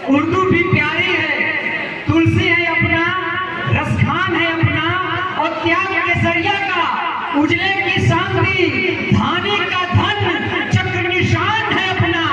उर्दू भी प्यारी है, तुलसी है अपना, रसखान है अपना, और त्याग केसरिया का उजले की शांति, धानी का धन, चक्र निशान है अपना।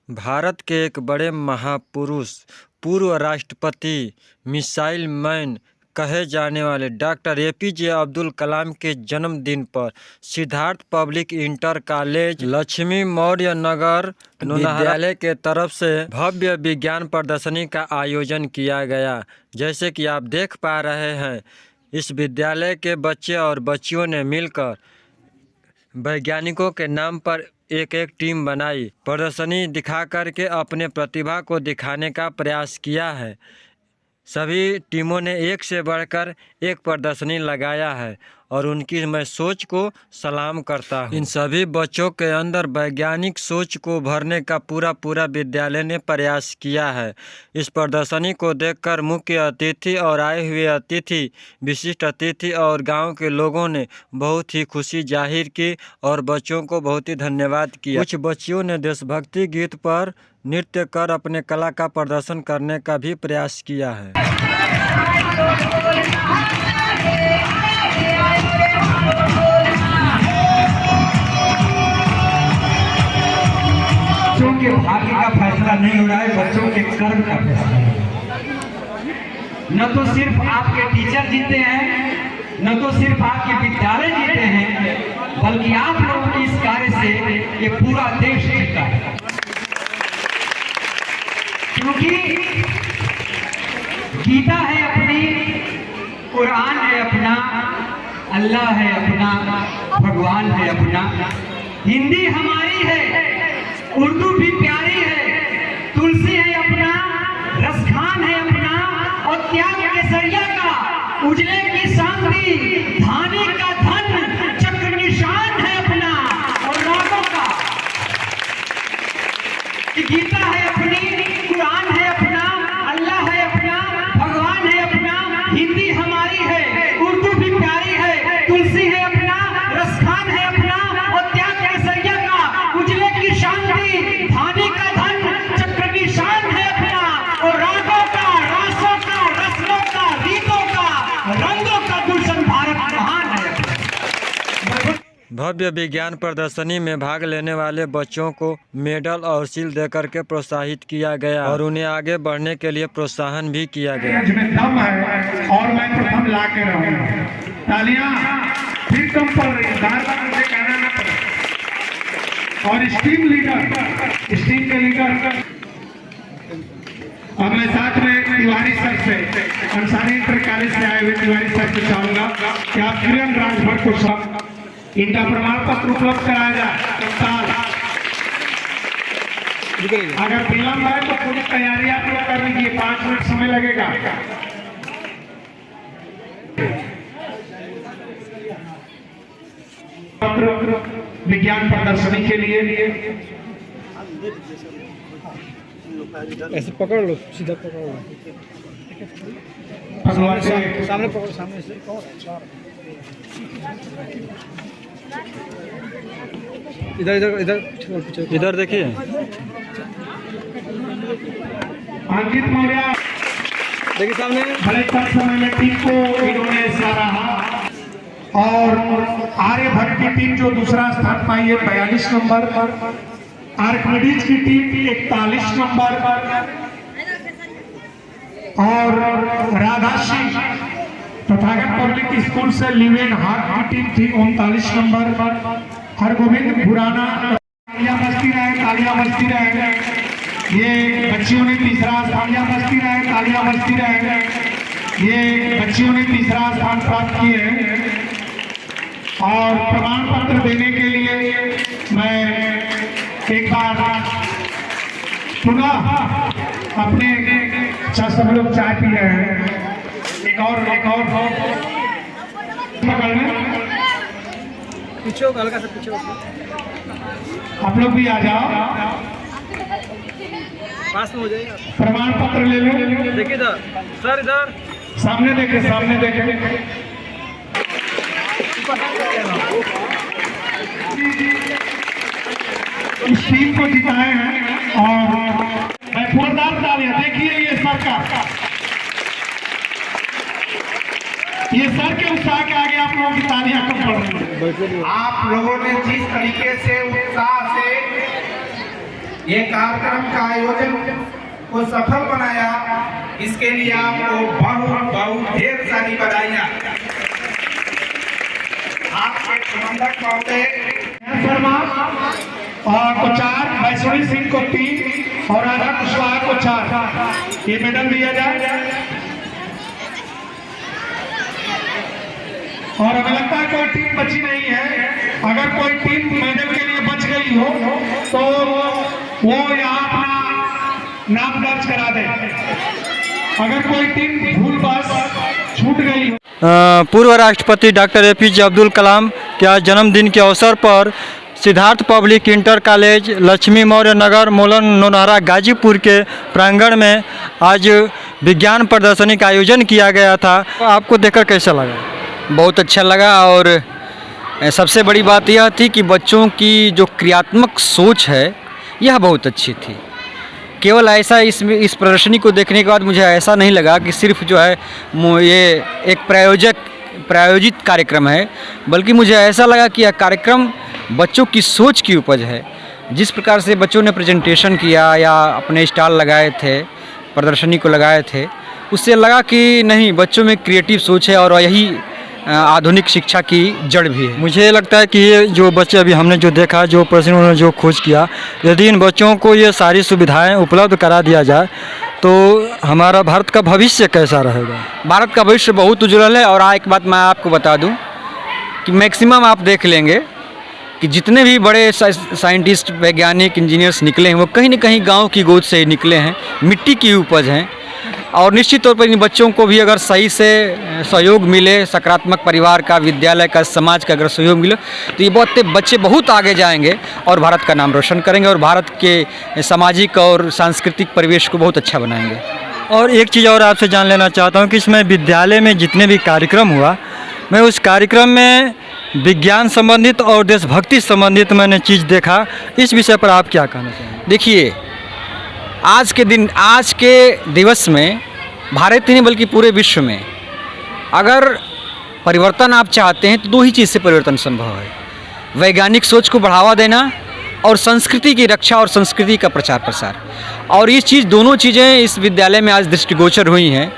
भारत के एक बड़े महापुरुष, पूर्व राष्ट्रपति, मिसाइल मैन कहे जाने वाले डॉक्टर APJ अब्दुल कलाम के जन्मदिन पर Siddharth public inter college, Lakshmi Maurya Nagar विद्यालय के तरफ से भव्य विज्ञान प्रदर्शनी का आयोजन किया गया। जैसे कि आप देख पा रहे हैं, इस विद्यालय के बच्चे और बच्चियों ने मिलकर वैज्ञानिकों के नाम पर एक एक टीम बनाई, प्रदर्शनी दिखा करके अपने प्रतिभा को दिखाने का प्रयास किया है। सभी टीमों ने एक से बढ़कर एक प्रदर्शनी लगाया है और उनकी मैं सोच को सलाम करता हूँ। इन सभी बच्चों के अंदर वैज्ञानिक सोच को भरने का पूरा विद्यालय ने प्रयास किया है। इस प्रदर्शनी को देखकर मुख्य अतिथि और आए हुए अतिथि, विशिष्ट अतिथि और गांव के लोगों ने बहुत ही खुशी जाहिर की और बच्चों को बहुत ही धन्यवाद किया। कुछ बच्चियों ने देशभक्ति गीत पर नृत्य कर अपने कला का प्रदर्शन करने का भी प्रयास किया है। बच्चों के भाग्य का फैसला नहीं हो रहा है, बच्चों के कर्म का फैसला है। न तो सिर्फ आपके टीचर जीते हैं, न तो सिर्फ आपके विद्यालय जीते हैं, बल्कि आप लोगों के इस कार्य से ये पूरा देश जीता है। क्योंकि गीता है अपनी, कुरान है अपना, अल्लाह है अपना, भगवान है अपना, हिंदी हमारी है, उर्दू भी प्यारी है, तुलसी है अपना, रसखान है अपना, और त्याग केसरिया का उजले की शांति, धानी का धन, चक्र निशान है अपना, और रागों का। गीता है अपनी, कुरान है अपना, अल्लाह है अपना, भगवान है अपना, हिंदी हमारी है, उर्दू भी प्यारी है, तुलसी है अपना, रसखान है अपना, और त्याग केसरिया का उजले की शांति, धानी का धन, चक्र निशान है अपना, और रागों का, रासों का, रस्मों का, रीतों का, रंगों का गुलशन भारत महान है। भव्य विज्ञान प्रदर्शनी में भाग लेने वाले बच्चों को मेडल और शील्ड देकर के प्रोत्साहित किया गया और उन्हें आगे बढ़ने के लिए प्रोत्साहन भी किया गया। जिसमें दम है और मैं प्रथम ला के रहूंगा। तालियां फिर तुम पर मुझे कहना ना पड़े। और स्टीम के लीडर अब मैं साथ में तिवारी सर से, अंसारी इंटर कॉलेज से आए हुए तिवारी सर से चाहूंगा कि आप किरण राजभर को सब इनका प्रमाण पत्र उपलब्ध कराया जाए। अगर विलंब है तो पूरी तैयारी आप लोग कर लीजिए, 5 मिनट समय लगेगा। विज्ञान प्रदर्शनी के लिए ऐसे पकड़ लो, सीधा पकड़ लो, सामने पकड़ो, सामने से इधर इधर इधर इधर देखिए। अंकित मौर्य देखिए सामने। बड़े कम समय में टीम को इन्होंने सराहा और आर्यभट्ट की टीम जो दूसरा स्थान पाई है 42 नंबर पर, आर्किमिडीज की टीम 41 नंबर पर, और राधाश्री तथागत पब्लिक स्कूल से लिवेन हार्ट की टीम थी 39 नंबर पर, हरगोविंद खुराना। तालियां बजती रहे, तालियां बजती रहे। ये बच्चियों ने तीसरा स्थान, बजती रहे, तालियां बजती रहे। ये बच्चियों ने तीसरा स्थान प्राप्त किए हैं और प्रमाण पत्र देने के लिए मैं एक बार पुनः अपने सब लोग चाय पी रहे हैं, एक और पकड़ने पीछे हल्का सा पीछे आप लोग भी आ जाओ, पास में हो जाएगा। प्रमाण पत्र ले लो। देखिए इधर सर, इधर सामने देखे, सामने देखे। इस टीम को जिताए हैं। और मैं जोरदार तालियां, देखिए ये सर का, ये सर के उत्साह के आगे आप लोगों की तालियां कम पड़ रही हैं। आप लोगों ने जिस तरीके से उत्साह से ये कार्यक्रम का आयोजन को सफल बनाया, इसके लिए आपको बहुत बहुत ढेर सारी बधाइयां। आपके प्रबंधक महोदय शर्मा को 4, वैष्णवी सिंह को 3 और राधा कुशवाहा को 4 ये मेडल दिया जाए। और हमें लगता है कोई टीम बची नहीं है, अगर कोई टीम मेडल के लिए बच गई हो तो वो यहाँ अपना नाम दर्ज करा दे। अगर कोई टीम भूलवश छूट गई हो। पूर्व राष्ट्रपति डॉक्टर एपीजे अब्दुल कलाम के आज जन्मदिन के अवसर पर Siddharth public inter college Lakshmi Maurya Nagar Molan Naunahra Ghazipur के प्रांगण में आज विज्ञान प्रदर्शनी का आयोजन किया गया था। आपको देखकर कैसा लगा? बहुत अच्छा लगा। और सबसे बड़ी बात यह थी कि बच्चों की जो क्रियात्मक सोच है यह बहुत अच्छी थी। केवल ऐसा इस प्रदर्शनी को देखने के बाद मुझे ऐसा नहीं लगा कि सिर्फ जो है ये एक प्रायोजित कार्यक्रम है, बल्कि मुझे ऐसा लगा कि यह कार्यक्रम बच्चों की सोच की उपज है। जिस प्रकार से बच्चों ने प्रेजेंटेशन किया या अपने स्टॉल लगाए थे, प्रदर्शनी को लगाए थे, उससे लगा कि नहीं, बच्चों में क्रिएटिव सोच है और यही आधुनिक शिक्षा की जड़ भी है। मुझे लगता है कि ये जो बच्चे अभी हमने जो देखा, जो प्रश्न उन्होंने जो खोज किया, यदि इन बच्चों को ये सारी सुविधाएं उपलब्ध करा दिया जाए तो हमारा भारत का भविष्य कैसा रहेगा? भारत का भविष्य बहुत उज्जवल है। और एक बात मैं आपको बता दूं कि मैक्सिमम आप देख लेंगे कि जितने भी बड़े साइंटिस्ट, वैज्ञानिक, इंजीनियर्स निकले हैं वो कहीं न कहीं गाँव की गोद से ही निकले हैं, मिट्टी की उपज हैं। और निश्चित तौर पर इन बच्चों को भी अगर सही से सहयोग मिले, सकारात्मक परिवार का, विद्यालय का, समाज का अगर सहयोग मिले तो ये बच्चे बहुत आगे जाएंगे और भारत का नाम रोशन करेंगे और भारत के सामाजिक और सांस्कृतिक परिवेश को बहुत अच्छा बनाएंगे। और एक चीज़ और आपसे जान लेना चाहता हूँ कि इसमें विद्यालय में जितने भी कार्यक्रम हुआ, मैं उस कार्यक्रम में विज्ञान संबंधित और देशभक्ति संबंधित मैंने चीज़ देखा। इस विषय पर आप क्या कहना चाहेंगे? देखिए, आज के दिवस में भारत ही नहीं बल्कि पूरे विश्व में अगर परिवर्तन आप चाहते हैं तो 2 ही चीज़ से परिवर्तन संभव है: वैज्ञानिक सोच को बढ़ावा देना और संस्कृति की रक्षा और संस्कृति का प्रचार प्रसार। और ये दोनों चीज़ें इस विद्यालय में आज दृष्टिगोचर हुई हैं।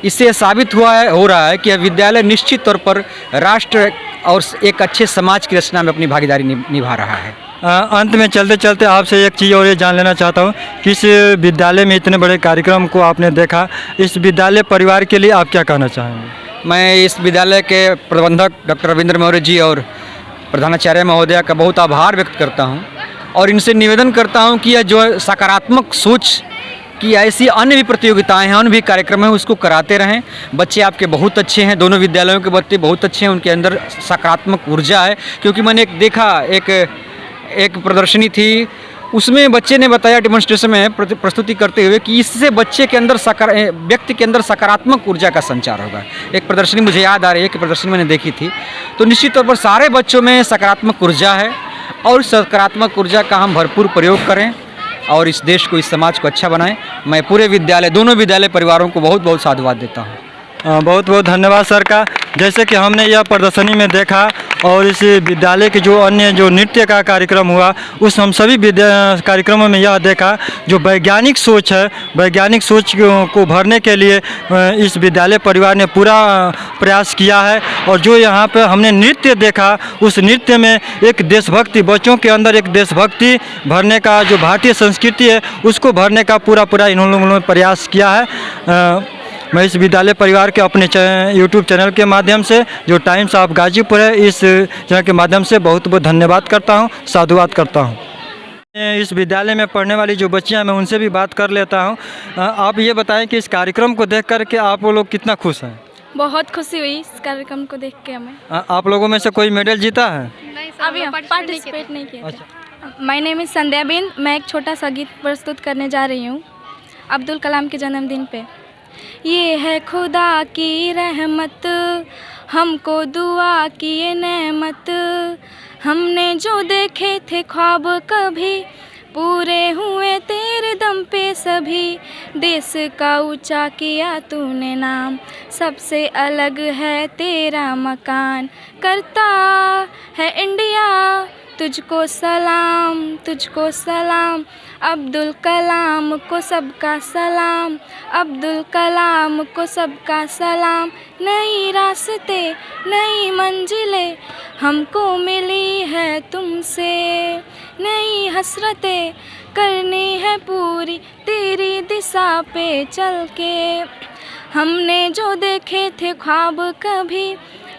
इससे साबित हो रहा है कि यह विद्यालय निश्चित तौर पर राष्ट्र और एक अच्छे समाज की रचना में अपनी भागीदारी निभा रहा है। अंत में चलते चलते आपसे एक चीज़ और ये जान लेना चाहता हूँ कि इस विद्यालय में इतने बड़े कार्यक्रम को आपने देखा, इस विद्यालय परिवार के लिए आप क्या कहना चाहेंगे? मैं इस विद्यालय के प्रबंधक डॉक्टर रविंद्र मौर्य जी और प्रधानाचार्य महोदया का बहुत आभार व्यक्त करता हूँ और इनसे निवेदन करता हूँ कि यह जो सकारात्मक सोच कि ऐसी अन्य भी प्रतियोगिताएं हैं, अन्य भी कार्यक्रम हैं, उसको कराते रहें। बच्चे आपके बहुत अच्छे हैं, दोनों विद्यालयों के बच्चे बहुत अच्छे हैं, उनके अंदर सकारात्मक ऊर्जा है। क्योंकि मैंने एक प्रदर्शनी थी, उसमें बच्चे ने बताया डेमोन्स्ट्रेशन में प्रस्तुति करते हुए कि इससे बच्चे के अंदर व्यक्ति के अंदर सकारात्मक ऊर्जा का संचार होगा। एक प्रदर्शनी मुझे याद आ रही है कि प्रदर्शनी मैंने देखी थी, तो निश्चित तौर पर सारे बच्चों में सकारात्मक ऊर्जा है और सकारात्मक ऊर्जा का हम भरपूर प्रयोग करें और इस देश को, इस समाज को अच्छा बनाएं। मैं पूरे विद्यालय, दोनों विद्यालय परिवारों को बहुत बहुत साधुवाद देता हूँ। बहुत बहुत धन्यवाद सर का। जैसे कि हमने यह प्रदर्शनी में देखा और इस विद्यालय के जो अन्य जो नृत्य का कार्यक्रम हुआ, उस हम सभी कार्यक्रमों में यह देखा जो वैज्ञानिक सोच है, वैज्ञानिक सोच को भरने के लिए इस विद्यालय परिवार ने पूरा प्रयास किया है। और जो यहाँ पे हमने नृत्य देखा, उस नृत्य में एक देशभक्ति, बच्चों के अंदर एक देशभक्ति भरने का, जो भारतीय संस्कृति है उसको भरने का पूरा इन लोगों ने प्रयास किया है। मैं इस विद्यालय परिवार के अपने यूट्यूब चैनल के माध्यम से, जो टाइम्स ऑफ गाजीपुर है, इस चैनल के माध्यम से बहुत बहुत धन्यवाद करता हूँ, साधुवाद करता हूँ। इस विद्यालय में पढ़ने वाली जो बच्चियाँ, मैं उनसे भी बात कर लेता हूँ। आप ये बताएं कि इस कार्यक्रम को देख कर के आप लोग कितना खुश हैं? बहुत खुशी हुई इस कार्यक्रम को देख के हमें। आप लोगों में से कोई मेडल जीता है? अभी हम पार्टिसिपेट नहीं किया। माय नेम इज़ संध्या बिन। मैं एक छोटा सा गीत प्रस्तुत करने जा रही हूँ अब्दुल कलाम के जन्मदिन पे। ये है खुदा की रहमत, हमको दुआ की ये नेमत, हमने जो देखे थे ख्वाब कभी पूरे हुए तेरे दम पे सभी, देश का ऊंचा किया तूने नाम, सबसे अलग है तेरा मकान, करता है इंडिया तुझको सलाम, तुझको सलाम, अब्दुल कलाम को सबका सलाम, अब्दुल कलाम को सबका सलाम। नई रास्ते नई मंजिलें हमको मिली है तुमसे, नई हसरतें करनी है पूरी तेरी दिशा पे चल के, हमने जो देखे थे ख्वाब कभी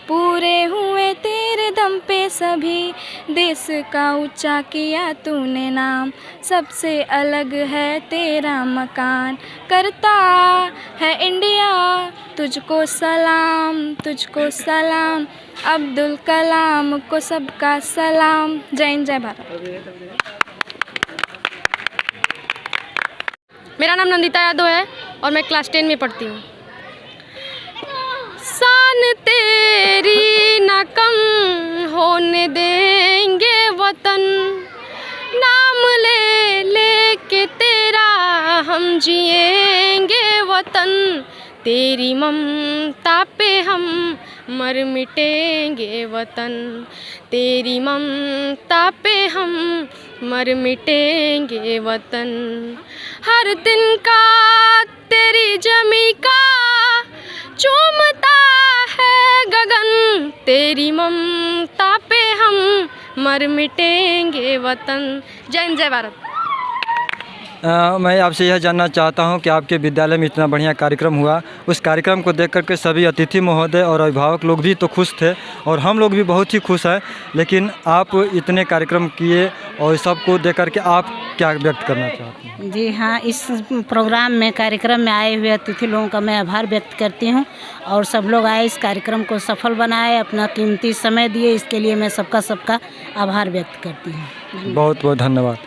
पूरे हुए तेरे दम पे सभी, देश का ऊंचा किया तूने नाम, सबसे अलग है तेरा मकान, करता है इंडिया तुझको सलाम, तुझको सलाम, अब्दुल कलाम को सबका सलाम। जय हिंद जय भारत। मेरा नाम नंदिता यादव है और मैं क्लास 10 में पढ़ती हूँ। शान तेरी न कम होने देंगे वतन, नाम ले ले के तेरा हम जिएंगे वतन, तेरी ममता पे हम मर मिटेंगे वतन, तेरी ममता पे हम मर मिटेंगे वतन, हर दिन का तेरी जमी का चूमता है गगन, तेरी ममता पे हम मर मिटेंगे वतन। जय हिंद जय भारत। मैं आपसे यह जानना चाहता हूं कि आपके विद्यालय में इतना बढ़िया कार्यक्रम हुआ, उस कार्यक्रम को देख करके सभी अतिथि महोदय और अभिभावक लोग भी तो खुश थे और हम लोग भी बहुत ही खुश हैं, लेकिन आप इतने कार्यक्रम किए और सबको देख करके आप क्या व्यक्त करना चाहते हैं? जी हाँ, इस प्रोग्राम में कार्यक्रम में आए हुए अतिथि लोगों का मैं आभार व्यक्त करती हूँ और सब लोग आए इस कार्यक्रम को सफल बनाए, अपना कीमती समय दिए, इसके लिए मैं सबका आभार व्यक्त करती हूँ। बहुत बहुत धन्यवाद।